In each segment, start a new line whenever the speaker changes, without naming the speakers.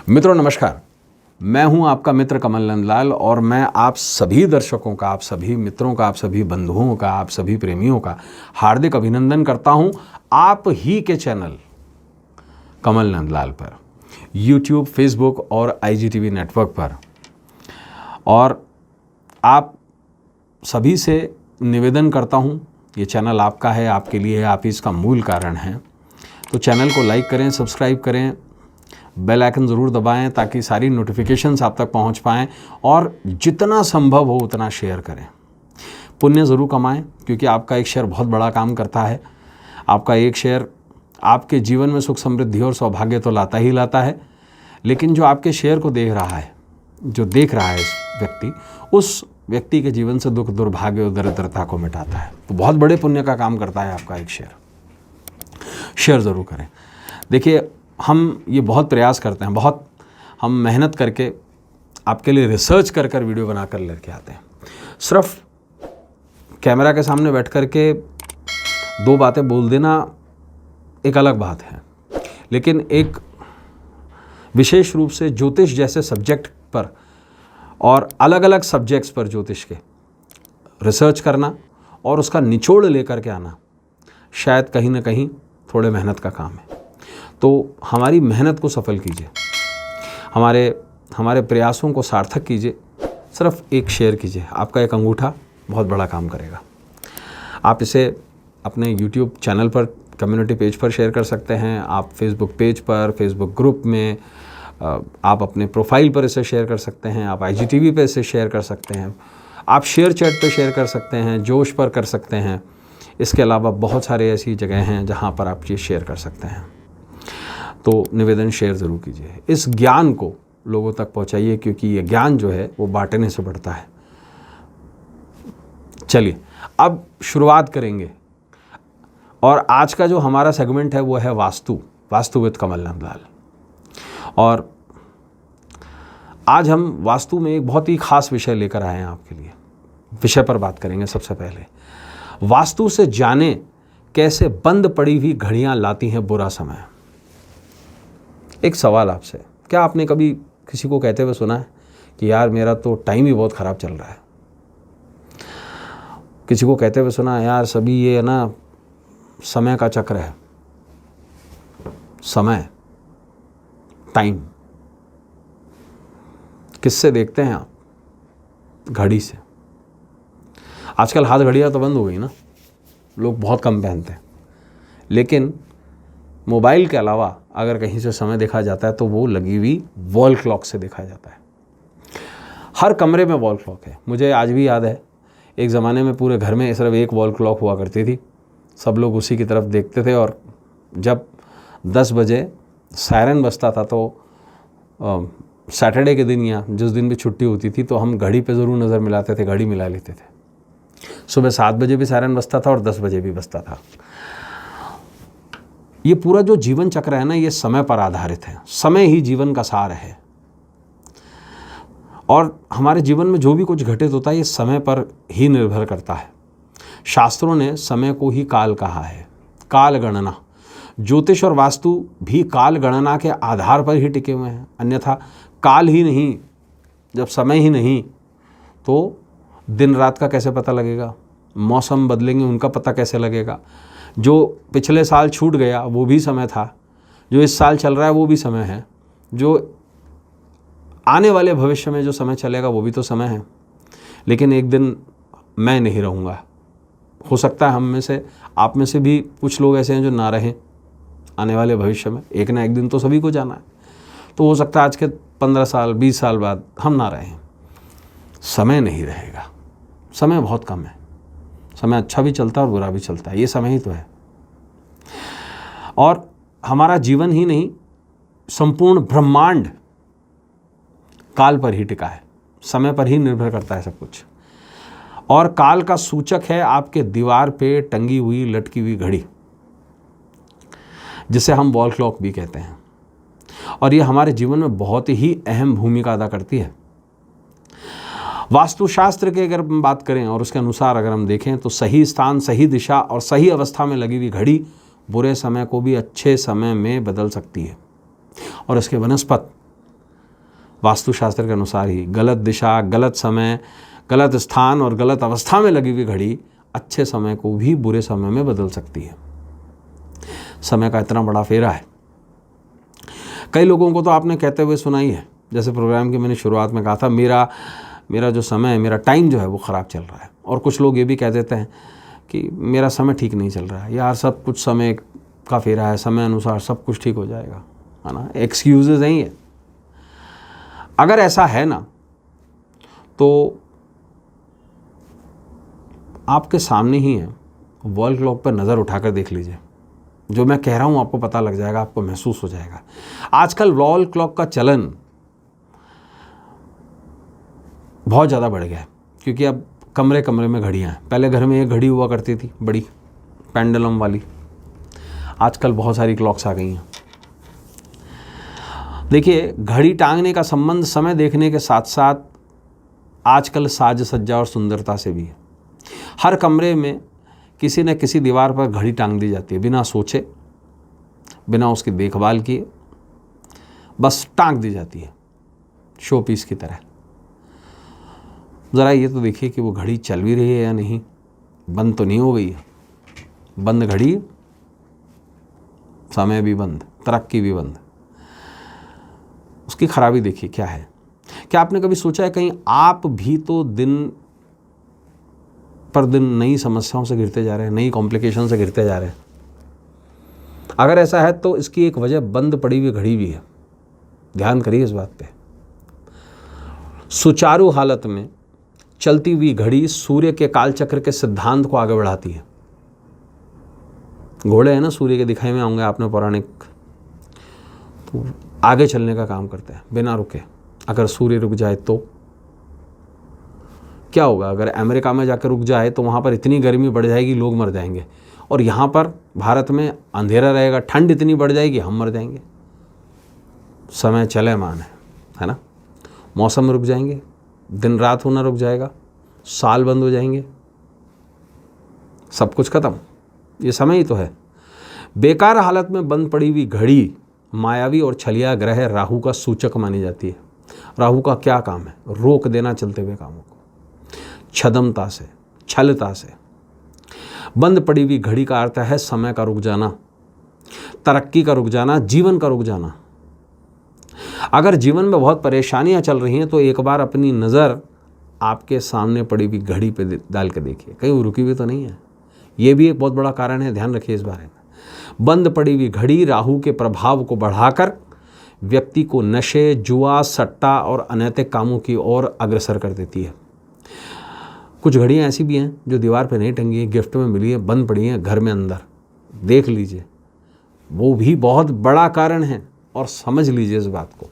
मित्रों नमस्कार, मैं हूं आपका मित्र कमल नंदलाल और मैं आप सभी दर्शकों का, आप सभी मित्रों का, आप सभी बंधुओं का, आप सभी प्रेमियों का हार्दिक अभिनंदन करता हूं आप ही के चैनल कमल नंदलाल पर, YouTube, Facebook और IGTV नेटवर्क पर। और आप सभी से निवेदन करता हूं, ये चैनल आपका है, आपके लिए है, आप ही इसका मूल कारण हैं। तो चैनल को लाइक करें, सब्सक्राइब करें, बेल आइकन ज़रूर दबाएं ताकि सारी नोटिफिकेशंस आप तक पहुंच पाएँ और जितना संभव हो उतना शेयर करें। पुण्य ज़रूर कमाएं क्योंकि आपका एक शेयर बहुत बड़ा काम करता है। आपका एक शेयर आपके जीवन में सुख समृद्धि और सौभाग्य तो लाता ही लाता है, लेकिन जो आपके शेयर को देख रहा है, जो देख रहा है इस व्यक्ति, उस व्यक्ति के जीवन से दुख, दुर्भाग्य और दरिद्रता को मिटाता है। तो बहुत बड़े पुण्य का काम करता है आपका एक शेयर ज़रूर करें। देखिए, हम ये बहुत प्रयास करते हैं, बहुत हम मेहनत करके आपके लिए रिसर्च कर कर वीडियो बना कर लेके आते हैं। सिर्फ कैमरा के सामने बैठ कर के दो बातें बोल देना एक अलग बात है, लेकिन एक विशेष रूप से ज्योतिष जैसे सब्जेक्ट पर और अलग अलग सब्जेक्ट्स पर ज्योतिष के रिसर्च करना और उसका निचोड़ लेकर के आना शायद कहीं ना कहीं थोड़े मेहनत का काम है। तो हमारी मेहनत को सफल कीजिए, हमारे प्रयासों को सार्थक कीजिए। सिर्फ एक शेयर कीजिए, आपका एक अंगूठा बहुत बड़ा काम करेगा। आप इसे अपने YouTube चैनल पर, कम्युनिटी पेज पर शेयर कर सकते हैं, आप Facebook पेज पर, Facebook ग्रुप में, आप अपने प्रोफाइल पर इसे शेयर कर सकते हैं, आप IGTV पे इसे शेयर कर सकते हैं, आप शेयर चैट पे शेयर कर सकते हैं, जोश पर कर सकते हैं। इसके अलावा बहुत सारे ऐसी जगह हैं जहाँ पर आप ये शेयर कर सकते हैं। तो निवेदन शेयर ज़रूर कीजिए, इस ज्ञान को लोगों तक पहुँचाइए क्योंकि ये ज्ञान जो है वो बांटने से बढ़ता है। चलिए अब शुरुआत करेंगे और आज का जो हमारा सेगमेंट है वो है वास्तु विद कमल नंदलाल। और आज हम वास्तु में एक बहुत ही खास विषय लेकर आए हैं आपके लिए। विषय पर बात करेंगे। सबसे पहले वास्तु से जाने कैसे बंद पड़ी हुई घड़ियां लाती हैं बुरा समय। एक सवाल आपसे, क्या आपने कभी किसी को कहते हुए सुना है कि यार मेरा तो टाइम ही बहुत ख़राब चल रहा है? किसी को कहते हुए सुना है यार सभी ये है ना समय का चक्र है। समय, टाइम किससे देखते हैं आप? घड़ी से। आजकल हाथ घड़ियाँ तो बंद हो गई ना, लोग बहुत कम पहनते हैं, लेकिन मोबाइल के अलावा अगर कहीं से समय देखा जाता है तो वो लगी हुई वॉल क्लॉक से देखा जाता है। हर कमरे में वॉल क्लॉक है। मुझे आज भी याद है, एक ज़माने में पूरे घर में सिर्फ एक वॉल क्लॉक हुआ करती थी, सब लोग उसी की तरफ देखते थे। और जब 10 बजे सायरन बजता था तो सैटरडे के दिन या जिस दिन भी छुट्टी होती थी तो हम घड़ी पे ज़रूर नज़र मिलाते थे, घड़ी मिला लेते थे। सुबह 7 बजे भी सायरन बजता था और 10 बजे भी बजता था। ये पूरा जो जीवन चक्र है ना, ये समय पर आधारित है। समय ही जीवन का सार है और हमारे जीवन में जो भी कुछ घटित होता है ये समय पर ही निर्भर करता है। शास्त्रों ने समय को ही काल कहा है, काल गणना। ज्योतिष और वास्तु भी काल गणना के आधार पर ही टिके हुए हैं। अन्यथा काल ही नहीं, जब समय ही नहीं तो दिन रात का कैसे पता लगेगा? मौसम बदलेंगे उनका पता कैसे लगेगा? जो पिछले साल छूट गया वो भी समय था, जो इस साल चल रहा है वो भी समय है, जो आने वाले भविष्य में जो समय चलेगा वो भी तो समय है। लेकिन एक दिन मैं नहीं रहूँगा, हो सकता है हम में से, आप में से भी कुछ लोग ऐसे हैं जो ना रहें आने वाले भविष्य में। एक ना एक दिन तो सभी को जाना है। तो हो सकता है आज के 15 साल 20 साल बाद हम ना रहें। समय नहीं रहेगा, समय बहुत कम है। समय अच्छा भी चलता है और बुरा भी चलता है, ये समय ही तो है। और हमारा जीवन ही नहीं, संपूर्ण ब्रह्मांड काल पर ही टिका है, समय पर ही निर्भर करता है सब कुछ। और काल का सूचक है आपके दीवार पे टंगी हुई लटकी हुई घड़ी, जिसे हम वॉल क्लॉक भी कहते हैं। और ये हमारे जीवन में बहुत ही अहम भूमिका अदा करती है। वास्तुशास्त्र की अगर बात करें और उसके अनुसार अगर हम देखें तो सही स्थान, सही दिशा और सही अवस्था में लगी हुई घड़ी बुरे समय को भी अच्छे समय में बदल सकती है। और इसके वनस्पत वास्तुशास्त्र के अनुसार ही गलत दिशा, गलत समय, गलत स्थान और गलत अवस्था में लगी हुई घड़ी अच्छे समय को भी बुरे समय में बदल सकती है। समय का इतना बड़ा फेरा है। कई लोगों को तो आपने कहते हुए सुना ही है, जैसे प्रोग्राम की मैंने शुरुआत में कहा था, मेरा जो समय है, मेरा टाइम जो है वो ख़राब चल रहा है। और कुछ लोग ये भी कह देते हैं कि मेरा समय ठीक नहीं चल रहा है, यार सब कुछ समय का फेरा है, समय अनुसार सब कुछ ठीक हो जाएगा, है ना। एक्सक्यूजेज हैं ये। अगर ऐसा है ना, तो आपके सामने ही है, वॉल क्लॉक पर नज़र उठाकर देख लीजिए। जो मैं कह रहा हूँ आपको पता लग जाएगा, आपको महसूस हो जाएगा। आजकल वॉल क्लॉक का चलन बहुत ज़्यादा बढ़ गया है, क्योंकि अब कमरे कमरे में घड़ियाँ हैं। पहले घर में एक घड़ी हुआ करती थी, बड़ी पेंडुलम वाली। आजकल बहुत सारी क्लॉक्स आ गई हैं। देखिए, घड़ी टांगने का संबंध समय देखने के साथ साथ आजकल साज सज्जा और सुंदरता से भी है। हर कमरे में किसी न किसी दीवार पर घड़ी टांग दी जाती है, बिना सोचे, बिना उसकी देखभाल किए, बस टांग दी जाती है शो पीस की तरह। ज़रा ये तो देखिए कि वो घड़ी चल भी रही है या नहीं, बंद तो नहीं हो गई है। बंद घड़ी, समय भी बंद, तरक्की भी बंद। उसकी खराबी देखिए क्या है। क्या आपने कभी सोचा है कहीं आप भी तो दिन पर दिन नई समस्याओं से घिरते जा रहे हैं, नई कॉम्प्लिकेशन से घिरते जा रहे हैं? अगर ऐसा है तो इसकी एक वजह बंद पड़ी हुई घड़ी भी है। ध्यान करिए इस बात पे। सुचारू हालत में चलती हुई घड़ी सूर्य के कालचक्र के सिद्धांत को आगे बढ़ाती है। घोड़े हैं ना, सूर्य के दिखाई में होंगे आपने पौराणिक, तो आगे चलने का काम करते हैं बिना रुके। अगर सूर्य रुक जाए तो क्या होगा? अगर अमेरिका में जाकर रुक जाए तो वहाँ पर इतनी गर्मी बढ़ जाएगी, लोग मर जाएंगे। और यहाँ पर भारत में अंधेरा रहेगा, ठंड इतनी बढ़ जाएगी, हम मर जाएंगे। समय चले मान है ना। मौसम रुक जाएंगे, दिन रात होना रुक जाएगा, साल बंद हो जाएंगे, सब कुछ खत्म। ये समय ही तो है। बेकार हालत में बंद पड़ी हुई घड़ी मायावी और छलिया ग्रह राहु का सूचक मानी जाती है। राहु का क्या काम है? रोक देना चलते हुए कामों को, छदमता से, छलता से। बंद पड़ी हुई घड़ी का अर्थ है समय का रुक जाना, तरक्की का रुक जाना, जीवन का रुक जाना। अगर जीवन में बहुत परेशानियां चल रही हैं तो एक बार अपनी नज़र आपके सामने पड़ी हुई घड़ी पे डाल के देखिए, कहीं वो रुकी हुई तो नहीं है। ये भी एक बहुत बड़ा कारण है, ध्यान रखिए इस बारे में। बंद पड़ी हुई घड़ी राहु के प्रभाव को बढ़ाकर व्यक्ति को नशे, जुआ, सट्टा और अनैतिक कामों की ओर अग्रसर कर देती है। कुछ घड़ियाँ ऐसी भी हैं जो दीवार पे नहीं टंगी हैं, गिफ्ट में मिली है, बंद पड़ी हैं घर में अंदर, देख लीजिए। वो भी बहुत बड़ा कारण है और समझ लीजिए इस बात को।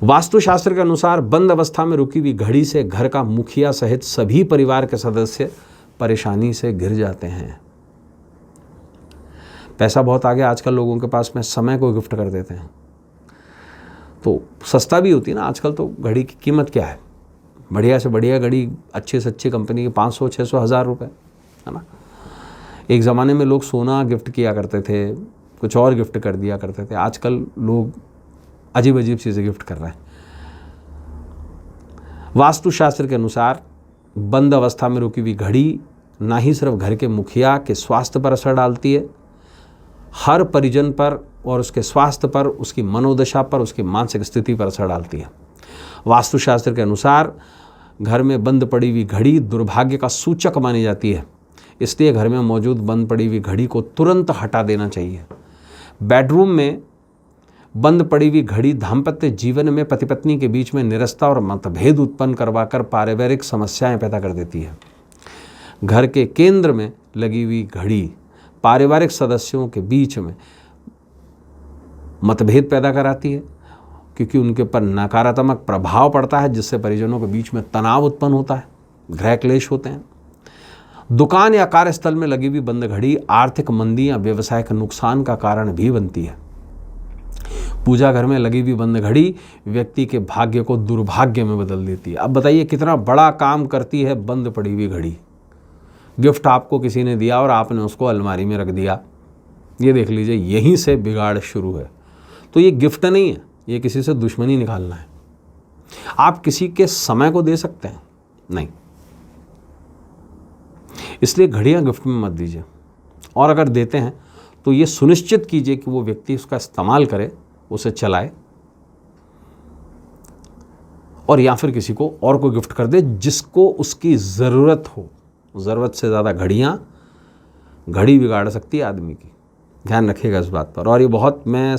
वास्तुशास्त्र के अनुसार बंद अवस्था में रुकी हुई घड़ी से घर का मुखिया सहित सभी परिवार के सदस्य परेशानी से घिर जाते हैं। पैसा बहुत आ गया आजकल लोगों के पास में, समय को गिफ्ट कर देते हैं, तो सस्ता भी होती है ना आजकल। तो घड़ी की कीमत क्या है? बढ़िया से बढ़िया घड़ी, अच्छी से अच्छी कंपनी की 500, 600, 1000 रुपये, है ना। एक ज़माने में लोग सोना गिफ्ट किया करते थे, कुछ और गिफ्ट कर दिया करते थे। आजकल लोग अजीब अजीब चीज़ें गिफ्ट कर रहे हैं। वास्तुशास्त्र के अनुसार बंद अवस्था में रुकी हुई घड़ी ना ही सिर्फ घर के मुखिया के स्वास्थ्य पर असर डालती है, हर परिजन पर और उसके स्वास्थ्य पर, उसकी मनोदशा पर, उसकी मानसिक स्थिति पर असर डालती है। वास्तुशास्त्र के अनुसार घर में बंद पड़ी हुई घड़ी दुर्भाग्य का सूचक मानी जाती है, इसलिए घर में मौजूद बंद पड़ी हुई घड़ी को तुरंत हटा देना चाहिए। बेडरूम में बंद पड़ी हुई घड़ी दाम्पत्य जीवन में पति पत्नी के बीच में निरस्ता और मतभेद उत्पन्न करवाकर पारिवारिक समस्याएं पैदा कर देती है। घर के केंद्र में लगी हुई घड़ी पारिवारिक सदस्यों के बीच में मतभेद पैदा कराती है, क्योंकि उनके ऊपर नकारात्मक प्रभाव पड़ता है, जिससे परिजनों के बीच में तनाव उत्पन्न होता है, गृह क्लेश होते हैं। दुकान या कार्यस्थल में लगी हुई बंद घड़ी आर्थिक मंदी या व्यवसायिक नुकसान का कारण भी बनती है। पूजा घर में लगी हुई बंद घड़ी व्यक्ति के भाग्य को दुर्भाग्य में बदल देती है। अब बताइए कितना बड़ा काम करती है बंद पड़ी हुई घड़ी। गिफ्ट आपको किसी ने दिया और आपने उसको अलमारी में रख दिया, ये देख लीजिए यहीं से बिगाड़ शुरू है। तो ये गिफ्ट नहीं है, ये किसी से दुश्मनी निकालना है। आप किसी के समय को दे सकते हैं? नहीं। इसलिए घड़ियां गिफ्ट में मत दीजिए, और अगर देते हैं तो ये सुनिश्चित कीजिए कि वो व्यक्ति उसका इस्तेमाल करे, उसे चलाए, और या फिर किसी को और को गिफ्ट कर दे जिसको उसकी ज़रूरत हो। ज़रूरत से ज़्यादा घड़ी बिगाड़ सकती है आदमी की। ध्यान रखिएगा इस बात पर। और ये बहुत मैं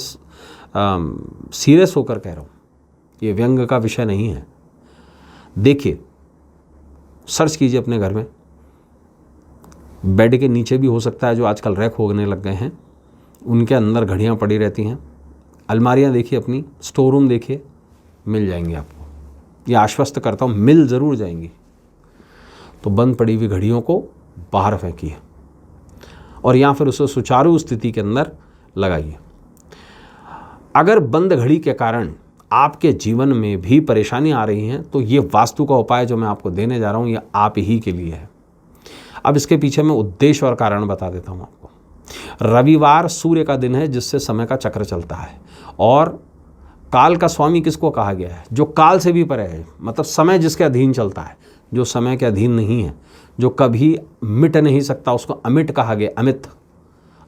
सीरियस होकर कह रहा हूँ, ये व्यंग का विषय नहीं है। देखिए, सर्च कीजिए अपने घर में, बेड के नीचे भी हो सकता है, जो आजकल रैक होने लग गए हैं उनके अंदर घड़ियाँ पड़ी रहती हैं। अलमारियाँ देखिए अपनी, स्टोर रूम देखिए, मिल जाएंगी आपको। ये आश्वस्त करता हूँ, मिल ज़रूर जाएंगी। तो बंद पड़ी हुई घड़ियों को बाहर फेंकिए, और या फिर उसे सुचारू स्थिति के अंदर लगाइए। अगर बंद घड़ी के कारण आपके जीवन में भी परेशानी आ रही है तो ये वास्तु का उपाय जो मैं आपको देने जा रहा हूँ ये आप ही के लिए है। अब इसके पीछे मैं उद्देश्य और कारण बता देता हूँ आपको। रविवार सूर्य का दिन है जिससे समय का चक्र चलता है, और काल का स्वामी किसको कहा गया है? जो काल से भी परे है, मतलब समय जिसके अधीन चलता है। जो समय के अधीन नहीं है, जो कभी मिट नहीं सकता, उसको अमिट कहा गया। अमित,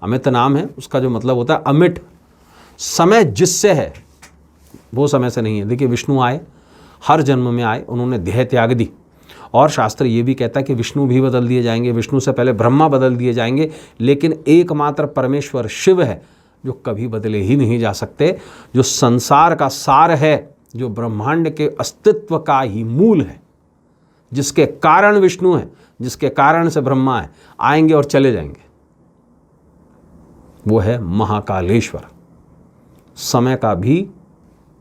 अमित नाम है उसका, जो मतलब होता है अमिट। समय जिससे है वो समय से नहीं है। देखिए, विष्णु आए, हर जन्म में आए, उन्होंने देह त्याग दी, और शास्त्र ये भी कहता है कि विष्णु भी बदल दिए जाएंगे, विष्णु से पहले ब्रह्मा बदल दिए जाएंगे, लेकिन एकमात्र परमेश्वर शिव है जो कभी बदले ही नहीं जा सकते, जो संसार का सार है, जो ब्रह्मांड के अस्तित्व का ही मूल है, जिसके कारण विष्णु है, जिसके कारण से ब्रह्मा है, आएंगे और चले जाएंगे। वो है महाकालेश्वर। समय का भी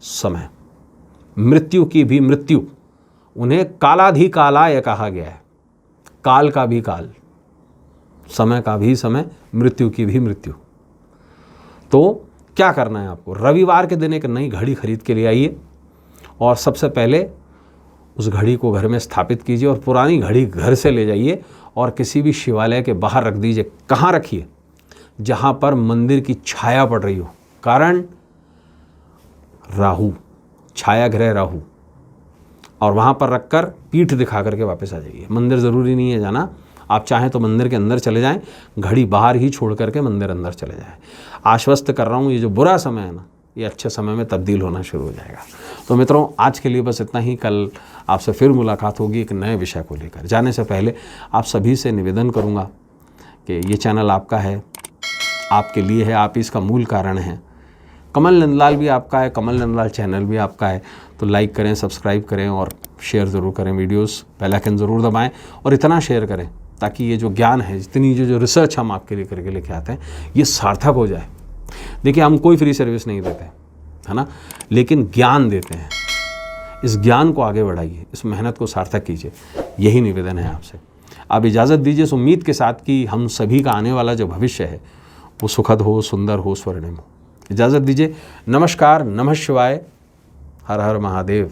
समय, मृत्यु की भी मृत्यु। उन्हें कालाधिकालाय कहा गया है। काल का भी काल, समय का भी समय, मृत्यु की भी मृत्यु। तो क्या करना है आपको? रविवार के दिन एक नई घड़ी खरीद के ले आइए, और सबसे पहले उस घड़ी को घर में स्थापित कीजिए, और पुरानी घड़ी घर से ले जाइए और किसी भी शिवालय के बाहर रख दीजिए। कहाँ रखिए? जहाँ पर मंदिर की छाया पड़ रही हो। कारण राहु, छाया ग्रह राहु, और वहाँ पर रखकर पीठ दिखा करके वापस आ जाइए। मंदिर ज़रूरी नहीं है जाना, आप चाहें तो मंदिर के अंदर चले जाएं, घड़ी बाहर ही छोड़ करके मंदिर अंदर चले जाएं। आश्वस्त कर रहा हूँ, ये जो बुरा समय है ना, ये अच्छे समय में तब्दील होना शुरू हो जाएगा। तो मित्रों, आज के लिए बस इतना ही। कल आपसे फिर मुलाकात होगी एक नए विषय को लेकर। जाने से पहले आप सभी से निवेदन करूँगा कि ये चैनल आपका है, आपके लिए है, आप इसका मूल कारण हैं। कमल नंदलाल भी आपका है, कमल नंदलाल चैनल भी आपका है। तो लाइक करें, सब्सक्राइब करें और शेयर ज़रूर करें वीडियोस, बेल आइकन ज़रूर दबाएं, और इतना शेयर करें ताकि ये जो ज्ञान है, जितनी जो रिसर्च हम आपके लिए करके लेके आते हैं, ये सार्थक हो जाए। देखिए, हम कोई फ्री सर्विस नहीं देते, है ना, लेकिन ज्ञान देते हैं। इस ज्ञान को आगे बढ़ाइए, इस मेहनत को सार्थक कीजिए, यही निवेदन है आपसे। आप इजाज़त दीजिए इस उम्मीद के साथ कि हम सभी का आने वाला जो भविष्य है वो सुखद हो, सुंदर हो, स्वर्णिम हो। इजाज़त दीजिए। नमस्कार, नमः शिवाय, हर हर महादेव।